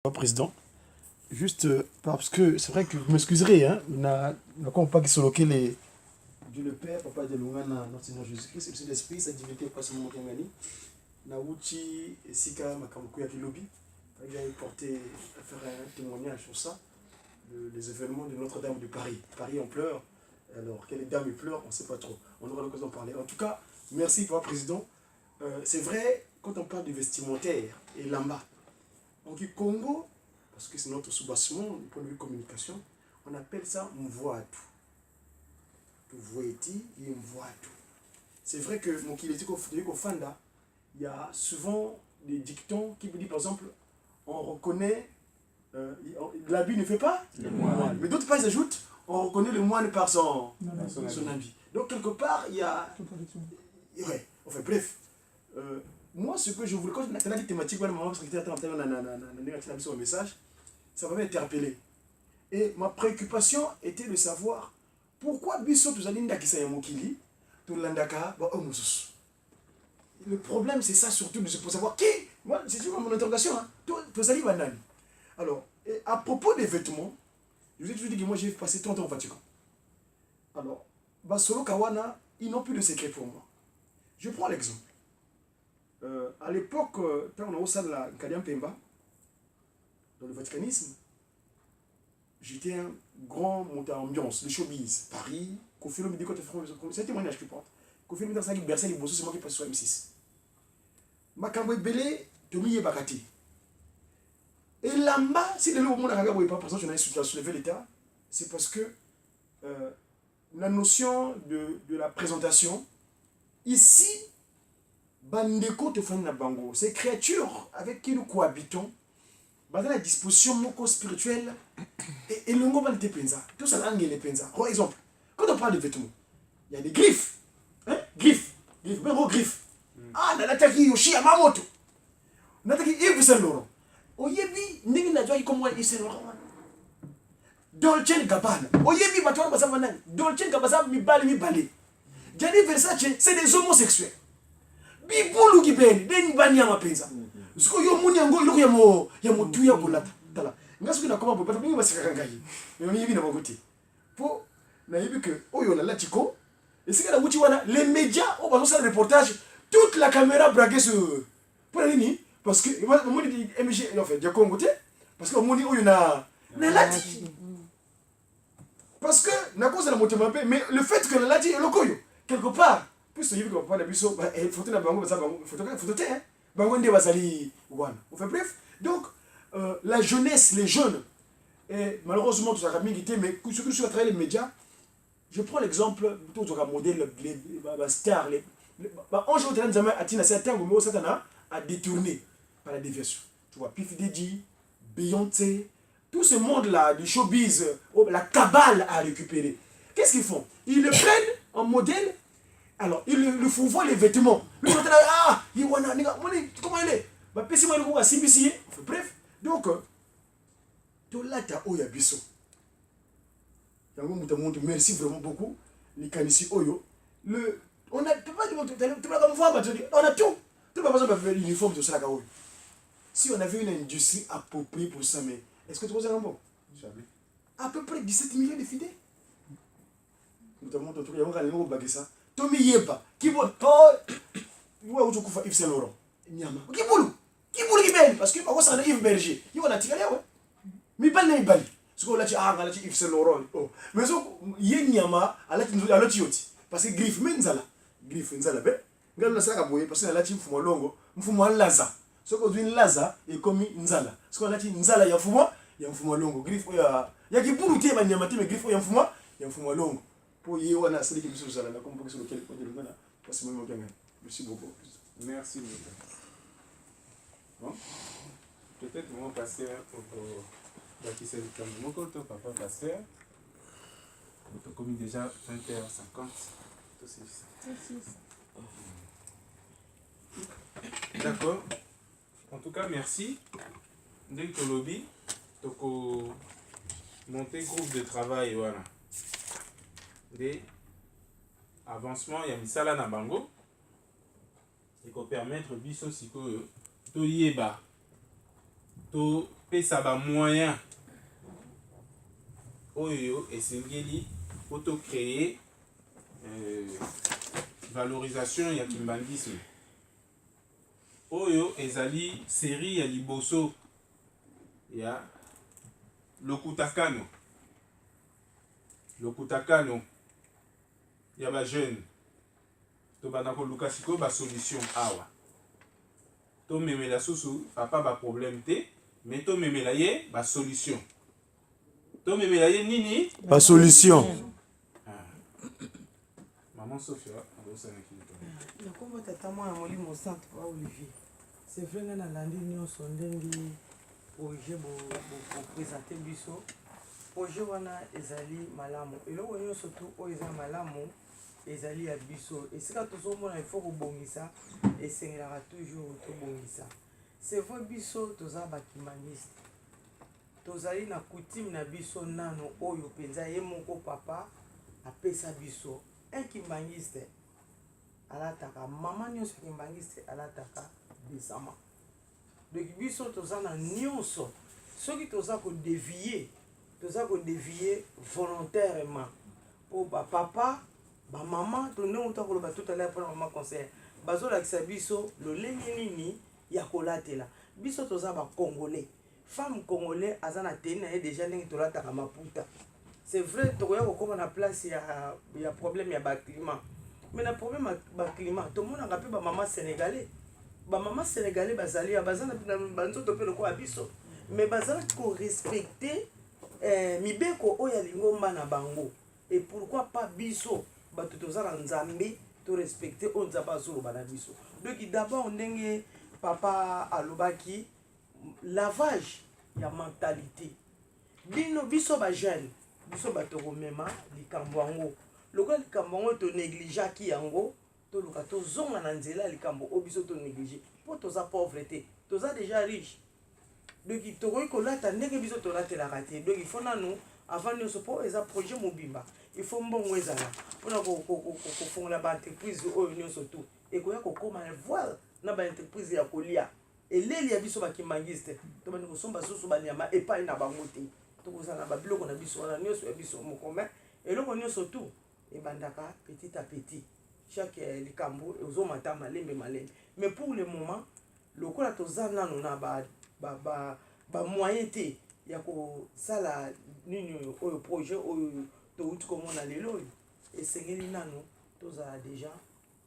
Président, juste parce que c'est vrai que vous m'excuserez, hein, n'a pas qui soloqué les Dieu le Père, Papa de Lungana, notre Seigneur Jésus-Christ, c'est l'Esprit, sa divinité, pas seulement Mokengani, Nauchi et Sika Makamukuya Kilobi, il a porté à faire un témoignage sur ça, les événements de Notre-Dame de Paris. Paris en pleure, alors quelle dame pleure, on ne sait pas trop, on aura l'occasion d'en parler. En tout cas, merci Papa Président. C'est vrai, quand on parle du vestimentaire et lamba, en Congo, parce que c'est notre soubassement du point de vue communication, on appelle ça mvoatu. Mvoeti et mvoatu. C'est vrai que mon Fanda, il y a souvent des dictons qui vous disent par exemple, on reconnaît, l'habit ne fait pas le moine. Mais d'autres pas ajoutent, on reconnaît le moine par son habit. Donc quelque part, il y a... Ouais, enfin bref. Moi, ce que je voulais, quand on a dit thématique, un message, ça m'avait interpellé. Et ma préoccupation était de savoir pourquoi Bisso Tuzalinda Kisayamokili, Tulandaka, le problème, c'est ça surtout, pour savoir qui. Moi, c'est mon interrogation. Hein. Tuzali Banani. Alors, à propos des vêtements, je vous ai toujours dit que moi, j'ai passé 30 ans au Vatican. Alors, Basolo Kawana, ils n'ont plus de secret pour moi. Je prends l'exemple. À l'époque, quand on a au sein de la Kadiam Pemba, dans le vaticanisme, j'étais un grand monteur ambiance, le showbiz, Paris, Kofi Olomide, c'est un témoignage que je porte. Kofi Olomide, c'est Bercé, c'est moi qui passe sur M6. Makambo Belé, Tomi Yebakati. Et là-bas, si le monde n'a pas pour ça, je n'ai pas soulevé l'État, c'est parce que la notion de la présentation, ici, Bandeko te fait na bango. Ces créatures avec qui nous cohabitons, dans la disposition moko spirituelle, et le mot te pensa. Tout ça langue les pensa. Par exemple, quand on parle de vêtements, il y a des griffes. Hein? Griffes. Griffes. Ben, griffes. Ah, nataki Yoshi Yamamoto. Nataki Yves Saint Laurent. Oyebi, n'engi na joie comme moi Yves Saint Laurent. Dolce Gabbana. Oyebi, batouan basavanan. Dolce Gabbana, mi bali. Gianni Versace, c'est des homosexuels. Bibulu kibeni deni bani ya mapenza siko yo muni yango iloko ya motu ya kolata tala ngaso kina koma bopata bingi basika ngai mais mi bina bagoti po na yibi que oyo na latiko et c'est que la wuti wana les médias au bazo faire reportage toute la caméra braquée sur pour nini parce que moi dit MG en fait de Congo té parce que moni oyo na lati parce que na cause la motema mais le fait que la lati eloko yo quelque part puisque il faut pas biso photo na bango photo hein bango ndé bazali wana on fait bref donc la jeunesse les jeunes et malheureusement tout ça a mingité mais surtout sur travers les médias je prends l'exemple tout ça modèle les stars les en jour de l'année atina certains gomo satana a détourné par la déviation tu vois Puff Daddy Beyoncé tout ce monde là du showbiz la cabale a récupéré qu'est-ce qu'ils font ils le prennent en modèle. Alors, il lui faut voir les vêtements. Lui, ah, il wana, comment il est? Bah, pesi moi le CBC. Bref, donc, tout là, tu as Oya Bisso. Merci vraiment beaucoup. Les canissi Oyo. On a, tu vas voir, on a tout. Tu vas pas besoin de faire l'uniforme de ça. Si on avait une industrie appropriée pour ça, mais est-ce que tu vois ça un bon? Jamais. À peu près 17 millions de fidèles. Nous te montrons tout. Il y a un baguette ça. Tomi Yeba, Kibolo, où tu Yves Saint Laurent, Nyama, Kibolo, Kibeli, parce que par ça Yves Berger, il va tirer ouais. Mais pas les balles. Ce qu'on a dit ah, on a dit Yves Saint Laurent. Oh, mais so Nyama, ala ti yoti, parce que griffe menzala be. Ngal na saka boye parce que ala ti mfumo longo, mfumo laza. Ce qu'on dit laza et comme nzala. Ce qu'on a dit nzala ya mfumo longo, griffe ya Kibolo tie ba Nyama tie mais griffe ya mfumo longo. Merci beaucoup. Merci beaucoup. Bon, peut-être mon pasteur au bâtisseur du camp de mon côté, papa pasteur. On commis déjà 20h50. D'accord. En tout cas, merci. Dès que lobby, donc monter groupe de travail, voilà. Des avancements, il y a misala na bango et qu'on permettre biso siko to yeba to pesa ba moyen oyo esengeli auto créer valorisation ya kimbandisme oyo ezali série ya liboso ya lokutakano ya ba jeune to bana ko luka siko ba solution awa to memela susu papa ba problème te mais to memela ye ba solution to memela ye nini ba solution. Maman Sophia abosana kilito nakomba tata mwana molimo centre kwa Olivier c'est vrai nga nalandi nyonso ndenge projet boprésente biso projet wana ezali malamu eloko nyonso tu oyo eza malamu ezali ya biso esika tozomona ifo kobongisa esengelaka toujours tobongisa c'est vrai biso toza bakimaniste tozali na coutume na biso nano oyo mpenza ye moko papa apesa biso un kimbangiste alataka mama nyonso kimbangiste alataka bisama donc biso toza na nyonso soki toza kodévier volontairement po bapapa bamama to ndenge moto akoloba tout à l'heure mpona mama conseil bazolakisa biso lolenge nini ya kolatela biso toza bacongolais femme congolais aza na teni na ye déjà ndenge tolataka maputa c'est vrai tokoya kokoma na place ya problème ya baclimat mais na problème ya climat tomonaka mpe bamama sénégalais bazali ya baza na banzoto mpe lokola biso mais bazala korespecte mibeko oyo ya lingomba na bango et pourquoi pas biso bato toza na nzambe to respecte oyo nzambe azoloba na biso donc d'abord ndenge papa alobaki lavage ya mentalité biso bajeune biso bato komema likambo yango lokola likambo yango tonégligeaki yango toluka tozonga na nzela ya likambo oyo biso tonéglige mpo toza pauvre te toza déjà riche donc tokoki kolata ndenge biso tolatelaka te donc il faut nanu avant nyonso mpo eza projet mobimba il faut mbongo ezala mpona kofongola baentreprise oyo nyonso tu ekoya kokóma voile na baentreprise ya kolia eleli ya biso bakimbangiste to bandi kosomba susu banyama epai na bango te tokozala na babiloko na biso wana nyonso ya biso mokome eloko nyonso tu ebandaka petit à petit chaque likambo ezomata malembe mais pour le moment lokola toza nano na bamoyen te ya kosala nini oyo projet oyo touti komona lelo oyo esengeli nano tozala déjà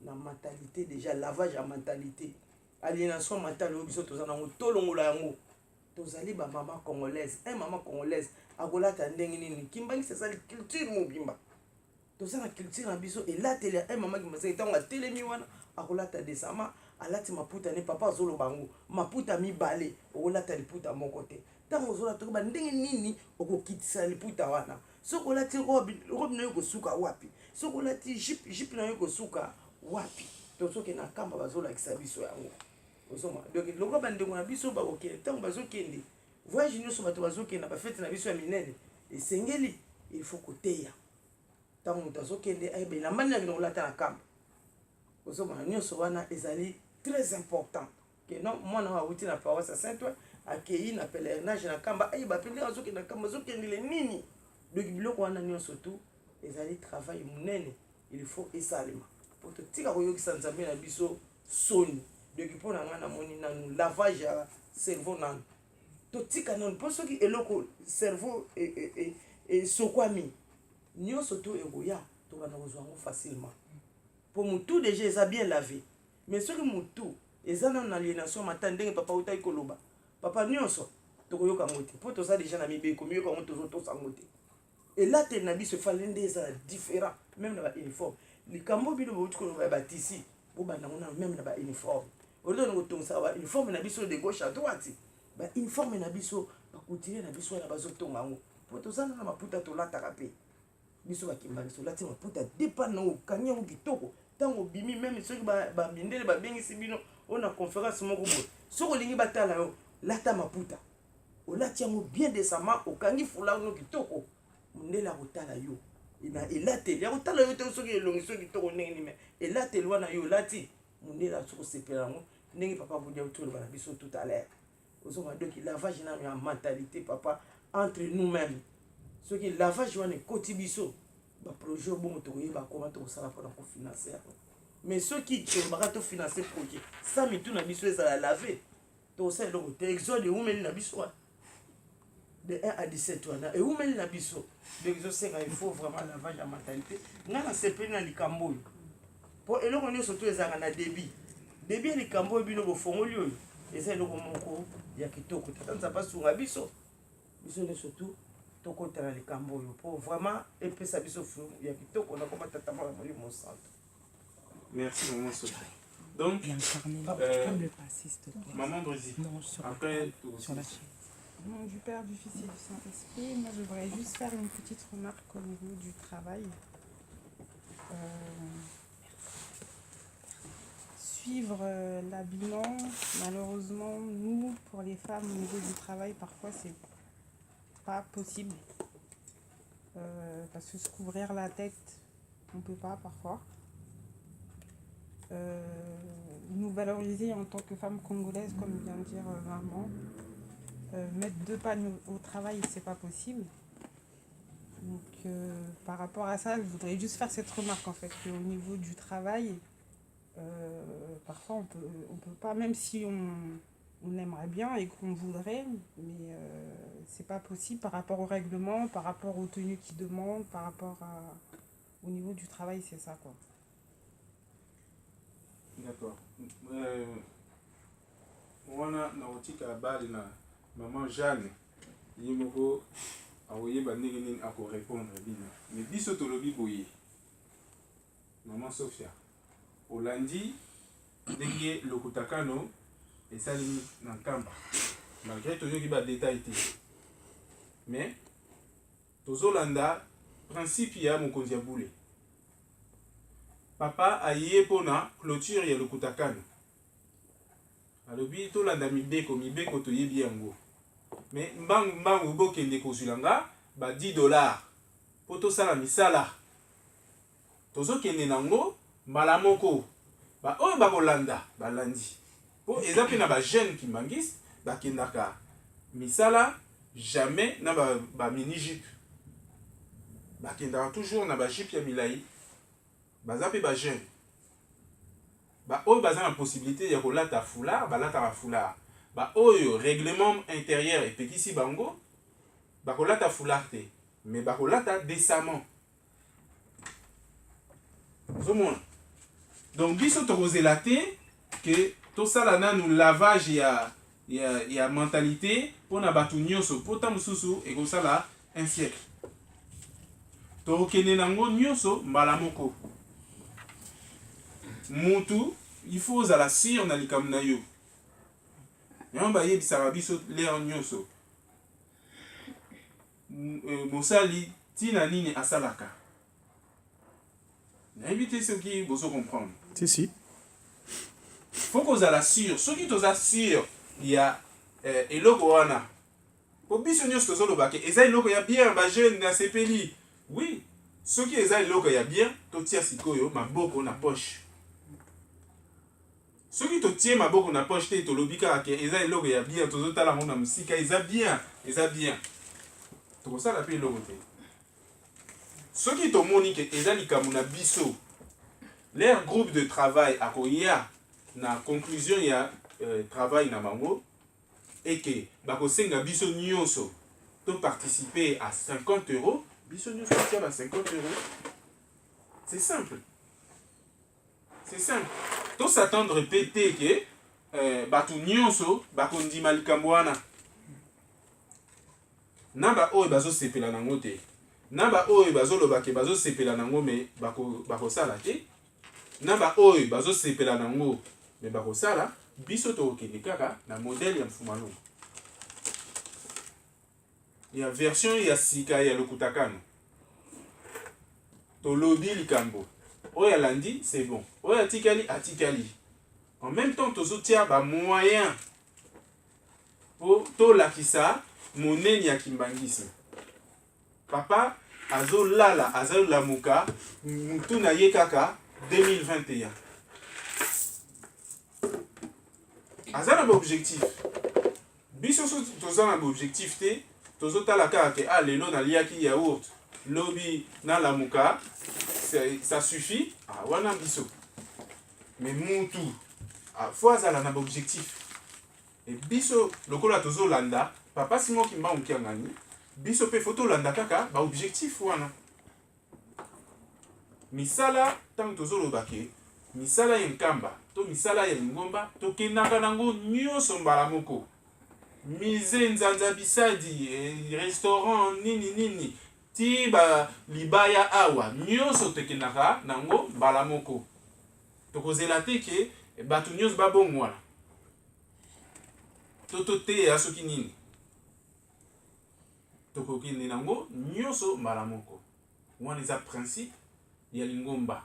na mentalité déjà lavage ya mentalité aliénation mentale oyo biso toza nango tolongola yango tozali bamama congolaise mama congolaise akolata ndenge nini kimbangisi ezali culture mobimba toza na culture na biso elateli ya mama kimbangisi ntango atelemi wana akolata desama alati maputa ne papa azoloba yango maputa mibale okolata liputa moko te ntango ozolata tokoba ndenge nini okokitisa liputa wana soki olati robe na yo kosuka wapi soki olati jipe na yo kosuka wapi to soki na kamba bazolakisa biso yango ozoma donc lokola bandeko na biso bakokende ntango bazokende voyage nyonso bato bazokende na bafete na biso ya minene esengeli il faut koteya ntango moto azokende ayeba elamba nini akende kolata na kamba ozoma nyonso wana ezali très important ke non mwana oyo awuti na paroisse ya Saint-Ouen akei na pèlerinage na kamba ayeba mpe ndenge azokende na kamba azokendele nini donc biloko wana nyonso tu ezali travail monene il faut esalema po totika koyokisa nzambe na biso soni donc mpo na nga namoni nanu lavage ya cerveau nanu totika nanu mpo soki eloko cerveau esokwami nyonso to ekoya tokana kozwa yango facilement po mutu déjà eza bien lavé mais soki mutu eza nanu na aliénation mata ndenge papa utaki koloba papa nyonso tokoyoka yango te mpo toza déjà na mibeko miyoka yango tozotosa yango te elateli na biso efali nde ezala différent même na bauniforme likambo bino bauti koloba ya batisi bobanda ngo nano même na bauniforme olitoni kotongisaka bauniforme na biso de gauche à droite bauniforme na biso bakutile na biso wana bazotonga yango mpo toza na maputa tolataka mpe biso bakimbangisi olati maputa dépend nango okangi yango kitoko ntango obimi meme soki bamindele babengisi bino oyo na conférence moko boye soki olingi batala yo lata maputa olati yango bien décemment okangi fulano kitoko mondele akotala yo elateli akotala yo te soki elongi soki kitoko ndenge nini me elateli wana yo olati mondele asoki kosepela yango ndenge papa bodia otoloba na biso tout à l'heure donc lavage nano ya mentalité papa entre nous-mêmes soki lavage wana ekoti biso baprojet obongo tokoyeba koma tokosala mpona kofinanse yango mais soki tolobaka tofinanse projet sa mitu na biso ezala lave tokosala eloko te exode eumeli na biso wana de 1 à 17 wana eumeli na biso donc ezosenga il faut vraiment lavage ya mentalité ngai nasepeli na likambo oyo mpo eloko nyonso to ezalaka na débit ya likambo oyo bino bofongoli oyo eza eloko moko ya kitoko tata nzambe asunga biso nyonso tu tokotala likambo oyo mpo vraiment epesa biso fu ya kitoko nakoma tata mwana molimo santo. Merci maman Sophie. Donc comme le passé, s'il te plaît. maman Brésil. Non, sur, Après sur la chaise. Au nom du Père, du Fils et du Saint-Esprit, moi je voudrais juste faire une petite remarque au niveau du travail. Suivre l'habillement, malheureusement, nous, pour les femmes, au niveau du travail, parfois c'est pas possible. Parce que se couvrir la tête, on peut pas parfois. Nous valoriser en tant que femme congolaise, comme vient de dire maman. Mettre 2 panneaux au travail, c'est pas possible. Donc par rapport à ça, je voudrais juste faire cette remarque en fait, qu'au niveau du travail, parfois on peut pas, même si on aimerait bien et qu'on voudrait, mais c'est pas possible par rapport au règlement, par rapport aux tenues qu'ils demandent, par rapport au niveau du travail, c'est ça quoi. D'accord. Wana na otika bali na maman Jeanne yimoko awoyeba ndenge nini ako répondre bino. Mais biso tolobi boye. Maman Sophia. Olandi ndenge lokutakano esali na nkamba. Malgré toyoki ba détail te. Mais tozolanda principe ya mokonzi ya bule. Papa aye pona clôture ya lokutakano. Alobi tolanda mibeko toyebi yango. Mais mbangu bokende kozulanga ba $10 po tosala misala. Tozokende nango mbala moko. Ba oyo bakolanda balandi. Po eza pe na ba jeune ki mangis bakendaka misala jamais na ba mini jupe. Bakendaka toujours na ba jupe ya milai. Baza pe ba jeune. Ba oyo baza na possibilité ya kolata foulard, balata ba foulard. Ba oyo règlement intérieur epekisi bango, bakolata foulard te, mais bakolata décemment. Zomona. Donc biso tokozela te que tosala nanu lavage ya mentalité pona batu nyonso pota mususu ekosala un siècle. Tokende nango nyonso mbala moko. Mutu, il faut ozala sire na likambo na yo. Yango bayebisaka biso leo nyonso. Mosali tina nini asalaka. Nayebi te soki bozo comprendre. Si. Faut kozala sire. Soki toza sire ya eloko wana. Po biso nyonso tozolobaka eza eloko ya bien ba jeune na sepeli. Oui. Soki eza eloko ya bien, totia sikoyo maboko na poche. Soki totie maboko na poche te tolobi kaka ke eza eloko ya bien tozotala ngo na musika eza bien. Tokosala pe eloko te. Soki tomoni ke eza likambo na biso, leur groupe de travail akoya na conclusion ya travail na bango et que bakosenga biso nyonso to participer à 50 €, biso nyonso tia ba 50 €. C'est simple. C'est simple. To s'attendre répéter que batu nyonso bakondima likambo wana. Na ba oyo bazosepela nango te. Na ba oyo bazoloba ke bazosepela nango me bakosala te. Na ba oyo bazosepela nango me bakosala, biso tokende kaka na modèle ya mfumalo. Ya version ya sika ya lokutakano. Tolobi likambo. Oyo alandi, c'est bon. Oyo atikali. En même temps, tozotia ba moyen pour tolakisa monene ya kimbangisi. Papa azolala, azolamuka, mutu na ye kaka 2021. Azala ba objectif. biso so toza na objectif te tozotala kaka ke lelo naliaki yaourt lobi nalamuka ça suffit wana biso mais mutu fo azala na objectif et biso lokola tozolanda papa simoki mbanguki ngani biso pe fo tolanda kaka baobjectif wana misala ntango tozoloba ke misala ya nkamba to misala ya lingomba tokendaka nango nyonso mbala moko mise nzanza bisadi restaurant nini ti libaya awa nyonso tokendaka nango mbala moko tokozela te ke bato nyonso babongwana to toteya soki nini tokokende nango nyonso mbala moko wana eza principe ya lingomba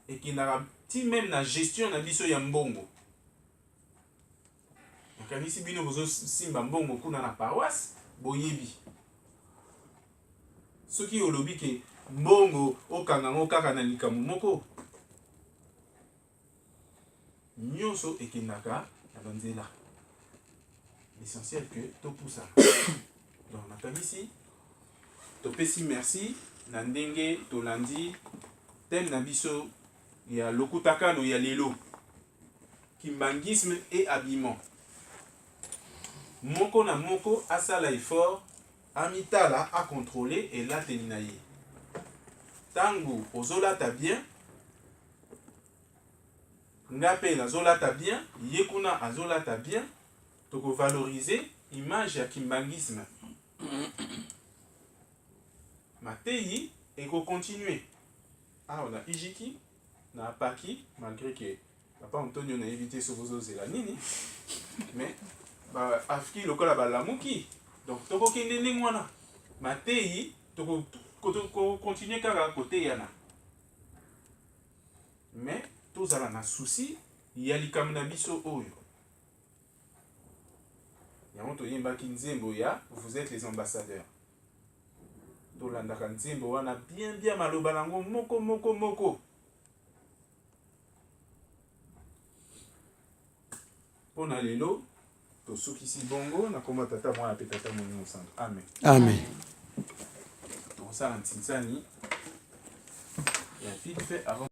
ekendaka ti même na gestion na biso ya mbongo nakanisi bino bozosimba mbongo kuna na paroisse boyebi soki olobi ke mbongo okanga ngo kaka na likambo moko nyonso ekendaka na banzela l'essentiel que topusana donc nakanisi topesi merci na ndenge tolandi thème na biso ya lokutakano ya lelo kimbangisme et habillement moko na moko asala effort amitala acontrôler elateli na ye ntango ozolata bien nga mpe nazolata bien ye kuna azolata bien tokovalorize image ya kimbangisme matei ekokontinue awa na ijiki na apaki malgré que papa Antonio na évité so bozozela nini mais afiki lokola balamuki donc tokokende ndenge wana matei tokokontinue kaka koteyana mais tozala na souci ya likambo na biso oyo yango toyembaki nzembo ya vous êtes les ambassadeurs tolandaka nzembo wana bien maloba nango moko mpona lelo tosukisi bongo na kombo tata mwana mpe tata molimo santo amen tokosala ntinsani ya vite fait avant